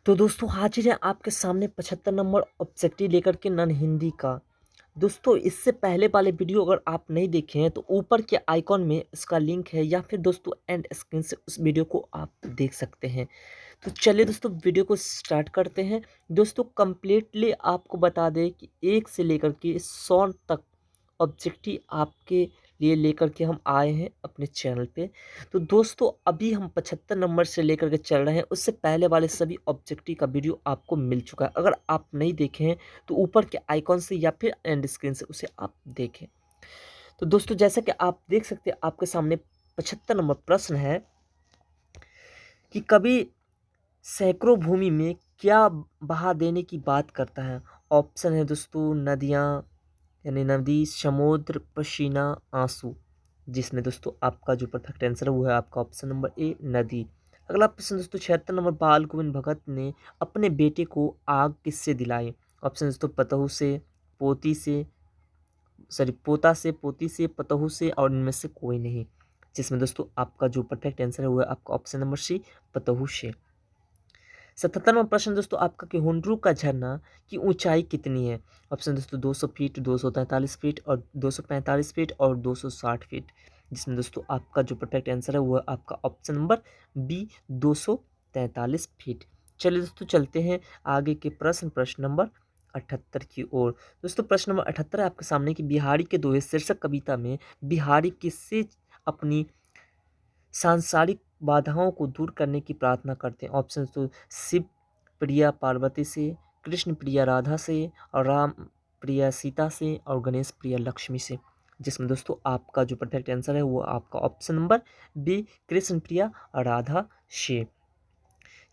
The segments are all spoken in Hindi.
तो दोस्तों हाजिर है आपके सामने 75 नंबर ऑब्जेक्टिव लेकर के नन हिंदी का। दोस्तों इससे पहले वाले वीडियो अगर आप नहीं देखे हैं तो ऊपर के आइकॉन में इसका लिंक है या फिर दोस्तों एंड स्क्रीन से उस वीडियो को आप देख सकते हैं। तो चलिए दोस्तों वीडियो को स्टार्ट करते हैं। दोस्तों कंप्लीटली आपको बता दें कि 1 से लेकर के 100 तक ऑब्जेक्टिव आपके लिए लेकर के हम आए हैं अपने चैनल पे। तो दोस्तों अभी हम 75 नंबर से लेकर के चल रहे हैं, उससे पहले वाले सभी ऑब्जेक्टिव का वीडियो आपको मिल चुका है। अगर आप नहीं देखे हैं तो ऊपर के आइकॉन से या फिर एंड स्क्रीन से उसे आप देखें। तो दोस्तों जैसा कि आप देख सकते हैं आपके सामने 75 नंबर प्रश्न है कि कभी सैकड़ों भूमि में क्या बहा देने की बात करता है। ऑप्शन है दोस्तों नदियाँ, यानी नदी, समुद्र, पसीना, आंसू। जिसमें दोस्तों आपका जो परफेक्ट आंसर है वो है आपका ऑप्शन नंबर ए नदी। अगला प्रश्न दोस्तों 76 नंबर बाल गोविंद भगत ने अपने बेटे को आग किससे दिलाई। ऑप्शन दोस्तों पतहू से, पोती से, सॉरी पोता से, पोती से, पतहू से और इनमें से कोई नहीं। जिसमें दोस्तों आपका जो परफेक्ट आंसर है वो है आपका ऑप्शन नंबर सी पतहू से। 77वां प्रश्न दोस्तों आपका कि हुंड्रू का झरना की ऊंचाई कितनी है। ऑप्शन दोस्तों 200 फीट, 243 फीट और 245 फीट और 260 फीट। जिसमें दोस्तों आपका जो परफेक्ट आंसर है वो है आपका ऑप्शन नंबर बी 243 फीट। चलिए दोस्तों चलते हैं आगे के प्रश्न नंबर 78 की ओर। दोस्तों प्रश्न नंबर 78 है आपके सामने कि बिहारी के दोहे शीर्षक कविता में बिहारी किससे अपनी सांसारिक बाधाओं को दूर करने की प्रार्थना करते हैं। ऑप्शन तो शिव प्रिया पार्वती से, कृष्ण प्रिया राधा से और राम प्रिया सीता से और गणेश प्रिया लक्ष्मी से। जिसमें दोस्तों आपका जो परफेक्ट आंसर है वो आपका ऑप्शन नंबर बी कृष्ण प्रिया राधा से।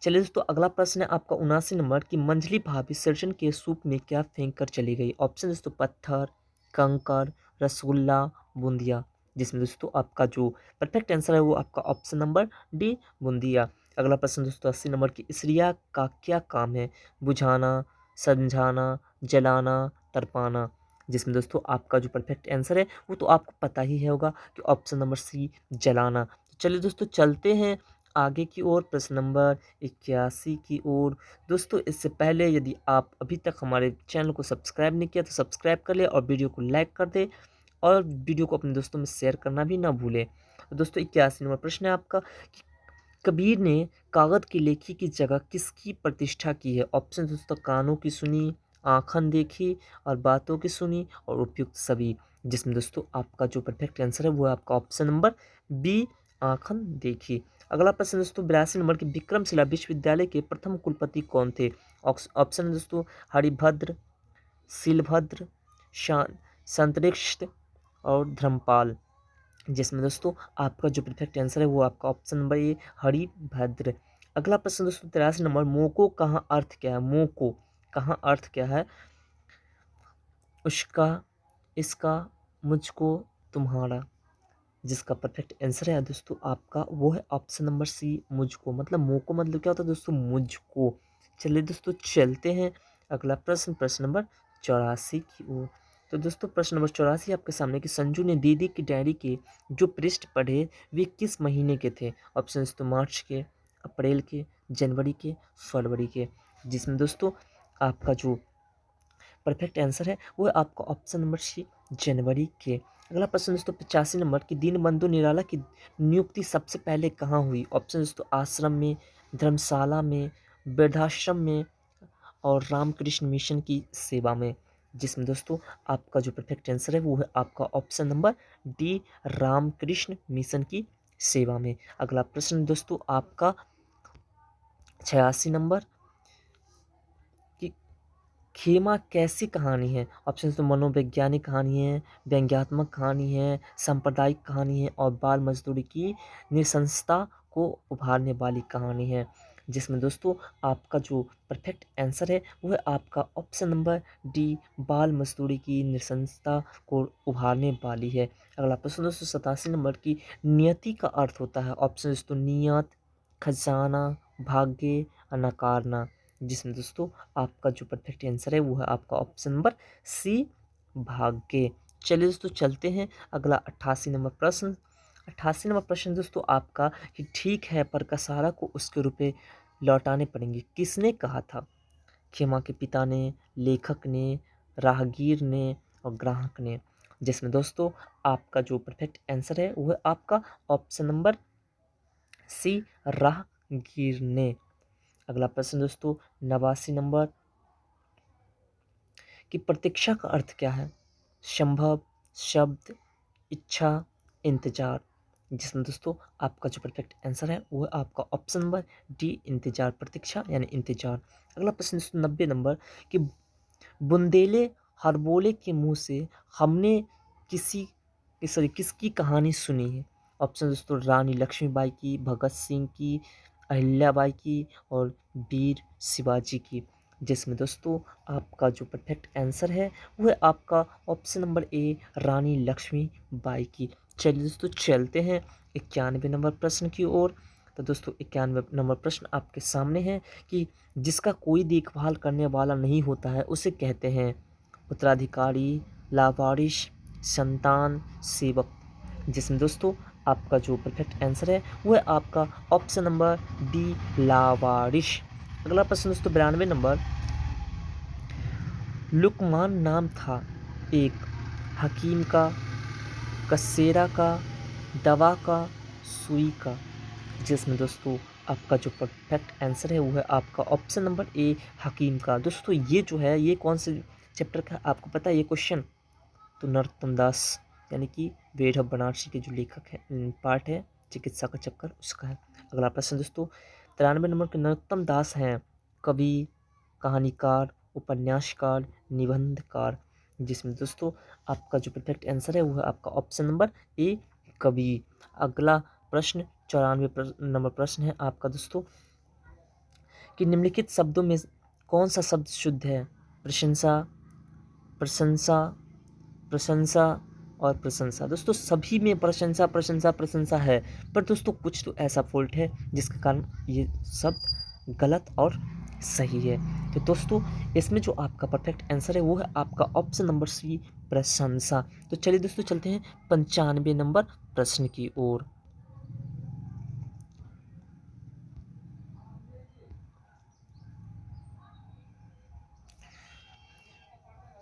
चलिए दोस्तों अगला प्रश्न है आपका 79 नंबर की मंजली भाभी सर्जन के सूप में क्या फेंक कर चली गई। ऑप्शन दोस्तों पत्थर, कंकर, रसगुल्ला, बूंदिया। जिसमें दोस्तों आपका जो परफेक्ट आंसर है वो आपका ऑप्शन नंबर डी बूंदिया। अगला प्रश्न दोस्तों 80 नंबर की इस रिया का क्या काम है। बुझाना, समझाना, जलाना, तड़पाना। जिसमें दोस्तों आपका जो परफेक्ट आंसर है वो तो आपको पता ही होगा कि ऑप्शन नंबर सी जलाना। तो चलिए दोस्तों चलते हैं आगे की ओर प्रश्न नंबर 81 की ओर। दोस्तों इससे पहले यदि आप अभी तक हमारे चैनल को सब्सक्राइब नहीं किया तो सब्सक्राइब कर ले और वीडियो को लाइक कर दे और वीडियो को अपने दोस्तों में शेयर करना भी ना भूलें। तो दोस्तों 81 नंबर प्रश्न है आपका कि कबीर ने कागज की लेखी की जगह किसकी प्रतिष्ठा की है। ऑप्शन दोस्तों कानों की सुनी, आँखन देखी और बातों की सुनी और उपयुक्त सभी। जिसमें दोस्तों आपका जो परफेक्ट आंसर है वो है आपका ऑप्शन नंबर बी आँखन देखी। अगला प्रश्न दोस्तों 82 नंबर के विक्रमशिला विश्वविद्यालय के प्रथम कुलपति कौन थे। ऑप्शन दोस्तों हरिभद्र, शीलभद्र, शान संतरिक्ष और धर्मपाल। जिसमें दोस्तों आपका जो परफेक्ट आंसर है वो आपका ऑप्शन नंबर ए हरिभद्र। अगला प्रश्न दोस्तों 83 नंबर मोको कहाँ अर्थ क्या है। मोको कहाँ अर्थ क्या है। उसका, इसका, मुझको, तुम्हारा। जिसका परफेक्ट आंसर है दोस्तों आपका वो है ऑप्शन नंबर सी मुझको। मतलब मोको मतलब क्या होता है दोस्तों मुझको। चलिए दोस्तों चलते हैं अगला प्रश्न नंबर 84 की ओर। तो दोस्तों प्रश्न नंबर 84 आपके सामने कि संजू ने दीदी की डायरी के जो पृष्ठ पढ़े वे किस महीने के थे। ऑप्शन दोस्तों मार्च के, अप्रैल के, जनवरी के, फरवरी के। जिसमें दोस्तों आपका जो परफेक्ट आंसर है वो है आपका ऑप्शन नंबर सी जनवरी के। अगला प्रश्न दोस्तों 85 नंबर की दीनबंधु निराला की नियुक्ति सबसे पहले कहाँ हुई। ऑप्शन दोस्तों आश्रम में, धर्मशाला में, वृद्धाश्रम में और रामकृष्ण मिशन की सेवा में। जिसमें दोस्तों आपका जो परफेक्ट आंसर है वो है आपका option number D Ramakrishna Mission की सेवा में। अगला प्रश्न दोस्तों आपका 86 नंबर की खेमा कैसी कहानी है। ऑप्शन तो मनोवैज्ञानिक कहानी है, व्यंग्यात्मक कहानी है, सांप्रदायिक कहानी है और बाल मजदूरी की निशंसता को उभारने वाली कहानी है। जिसमें दोस्तों आपका जो परफेक्ट आंसर है वो है आपका ऑप्शन नंबर डी बाल मजदूरी की निशंसता को उभारने वाली है। अगला प्रश्न दोस्तों 87 नंबर की नियति का अर्थ होता है। ऑप्शन दोस्तों नियत, खजाना, भाग्य, नकारना। जिसमें दोस्तों आपका जो परफेक्ट आंसर है वो है आपका ऑप्शन नंबर सी भाग्य। चलिए दोस्तों चलते हैं अगला 88 नंबर प्रश्न। 88 नंबर प्रश्न दोस्तों आपका कि ठीक है पर कसारा को उसके रुपए लौटाने पड़ेंगे। किसने कहा था? खेमा के पिता ने, लेखक ने, राहगीर ने और ग्राहक ने। जिसमें दोस्तों आपका जो परफेक्ट आंसर है वह आपका ऑप्शन नंबर सी, राहगीर ने। अगला प्रश्न दोस्तों 89 नंबर कि प्रतीक्षा का अर्थ क्या है? संभव, शब्द, इच्छा, इंतजार। जिसमें दोस्तों आपका जो परफेक्ट आंसर है वो है आपका ऑप्शन नंबर डी, इंतजार, प्रतीक्षा यानी इंतजार। अगला प्रश्न दोस्तों 90 नंबर कि बुंदेले हरबोले के मुंह से हमने किसकी कहानी सुनी है? ऑप्शन दोस्तों रानी लक्ष्मीबाई की, भगत सिंह की, अहिल्याबाई की और वीर शिवाजी की। जिसमें दोस्तों आपका जो परफेक्ट आंसर है वो है आपका ऑप्शन नंबर ए, रानी लक्ष्मीबाई की। चलिए दोस्तों चलते हैं 91 नंबर प्रश्न की ओर। तो दोस्तों 91 नंबर प्रश्न आपके सामने है कि जिसका कोई देखभाल करने वाला नहीं होता है उसे कहते हैं उत्तराधिकारी, लावारिस, संतान, सेवक। जिसमें दोस्तों आपका जो परफेक्ट आंसर है वो है आपका ऑप्शन नंबर डी, लावारिस। अगला प्रश्न दोस्तों 92 नंबर, लुकमान नाम था एक हकीम का, कसेरा का, दवा का, सुई का। जिसमें दोस्तों आपका जो परफेक्ट आंसर है वो है आपका ऑप्शन नंबर ए, हकीम का। दोस्तों ये जो है ये कौन से चैप्टर का आपको पता है ये क्वेश्चन? तो नरोत्तम दास यानी कि वेद ऑफ बनारसी के जो लेखक है पार्ट है चिकित्सा का चक्कर उसका है। अगला प्रश्न दोस्तों 93 नंबर के नरोत्तम दास हैं कवि, कहानीकार, उपन्यासकार, निबंधकार। जिसमें दोस्तों आपका जो परफेक्ट आंसर है वो है आपका ऑप्शन नंबर ए, कवि। अगला प्रश्न 94 नंबर प्रश्न है आपका दोस्तों कि निम्नलिखित शब्दों में कौन सा शब्द शुद्ध है? प्रशंसा, प्रशंसा, प्रशंसा और प्रशंसा। दोस्तों सभी में प्रशंसा प्रशंसा प्रशंसा है, पर दोस्तों कुछ तो ऐसा फॉल्ट है जिसके कारण ये शब्द गलत और सही है। तो दोस्तों इसमें जो आपका परफेक्ट आंसर है वो है आपका ऑप्शन नंबर सी, प्रशंसा। तो चलिए दोस्तों चलते हैं 95 नंबर प्रश्न की ओर।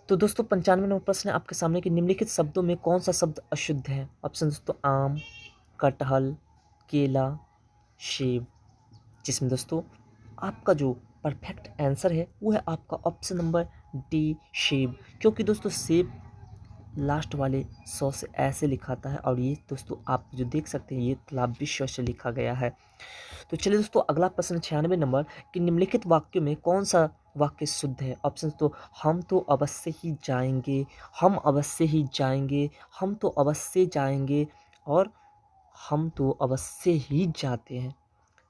तो दोस्तों 95 नंबर प्रश्न है आपके सामने कि निम्नलिखित शब्दों में कौन सा शब्द अशुद्ध है? ऑप्शन दोस्तों आम, कटहल, केला, सेब। जिसमें दोस्तों आपका जो परफेक्ट आंसर है वो है आपका ऑप्शन नंबर डी, सेब। क्योंकि दोस्तों सेब लास्ट वाले सौ से ऐसे लिखाता है और ये दोस्तों आप जो देख सकते हैं ये तालव्य स्व से लिखा गया है। तो चलिए दोस्तों अगला प्रश्न 96 नंबर कि निम्नलिखित वाक्यों में कौन सा वाक्य शुद्ध है? ऑप्शन तो हम तो अवश्य ही जाएंगे, हम अवश्य ही जाएंगे, हम तो अवश्य जाएंगे और हम तो अवश्य ही जाते हैं।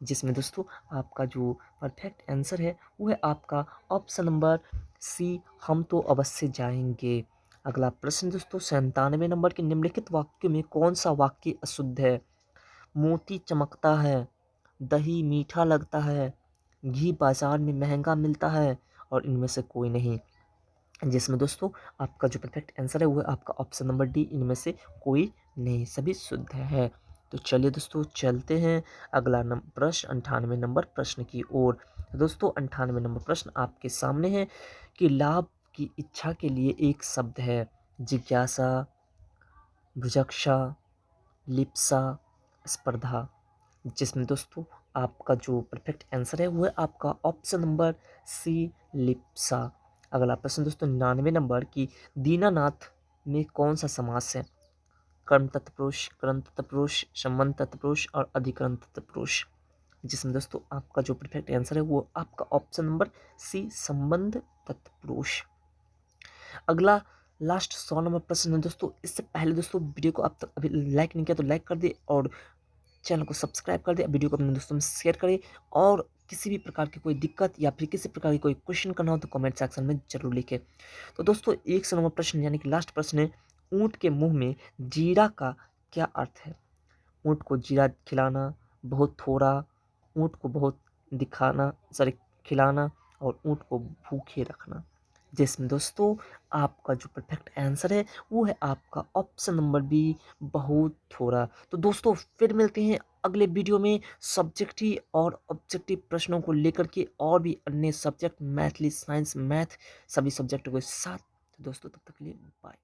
जिसमें दोस्तों आपका जो परफेक्ट आंसर है वो है आपका ऑप्शन नंबर सी, हम तो अवश्य जाएंगे। अगला प्रश्न दोस्तों 97 नंबर के निम्नलिखित वाक्यों में कौन सा वाक्य अशुद्ध है? मोती चमकता है, दही मीठा लगता है, घी बाजार में महंगा मिलता है और इनमें से कोई नहीं। जिसमें दोस्तों आपका जो परफेक्ट आंसर है वो है आपका ऑप्शन नंबर डी, इनमें से कोई नहीं, सभी शुद्ध है। तो चलिए दोस्तों चलते हैं अगला प्रश्न 98 नंबर प्रश्न की ओर। दोस्तों 98 नंबर प्रश्न आपके सामने है कि लाभ की इच्छा के लिए एक शब्द है जिज्ञासा, भुजक्षा, लिप्सा, स्पर्धा। जिसमें दोस्तों आपका जो परफेक्ट आंसर है वो है आपका ऑप्शन नंबर सी, लिप्सा। अगला प्रश्न दोस्तों 99 नंबर की दीनानाथ में कौन सा समास है? कर्म तत्पुरुष, कर्म तत्पुरुष, संबंध तत्पुरुष और अधिकरण तत्पुरुष। जिसमें दोस्तों आपका जो परफेक्ट आंसर है वो आपका ऑप्शन नंबर सी, संबंध तत्पुरुष। अगला लास्ट 100 नंबर प्रश्न है दोस्तों। इससे पहले दोस्तों वीडियो को आप तक अभी लाइक नहीं किया तो लाइक कर दे और चैनल को सब्सक्राइब कर दे, वीडियो को अपने दोस्तों में शेयर करें और किसी भी प्रकार की कोई दिक्कत या फिर किसी प्रकार की कोई क्वेश्चन करना हो तो कमेंट सेक्शन में जरूर लिखें। तो दोस्तों 100 नंबर प्रश्न यानी कि लास्ट प्रश्न है, ऊँट के मुंह में जीरा का क्या अर्थ है? ऊँट को जीरा खिलाना, बहुत थोड़ा, ऊँट को बहुत दिखाना खिलाना और ऊँट को भूखे रखना। जिसमें दोस्तों आपका जो परफेक्ट आंसर है वो है आपका ऑप्शन नंबर बी, बहुत थोड़ा। तो दोस्तों फिर मिलते हैं अगले वीडियो में सब्जेक्टिव और ऑब्जेक्टिव प्रश्नों को लेकर के और भी अन्य सब्जेक्ट मैथली, साइंस, मैथ सभी सब्जेक्टों के साथ। तो दोस्तों तब तक के लिए बाय।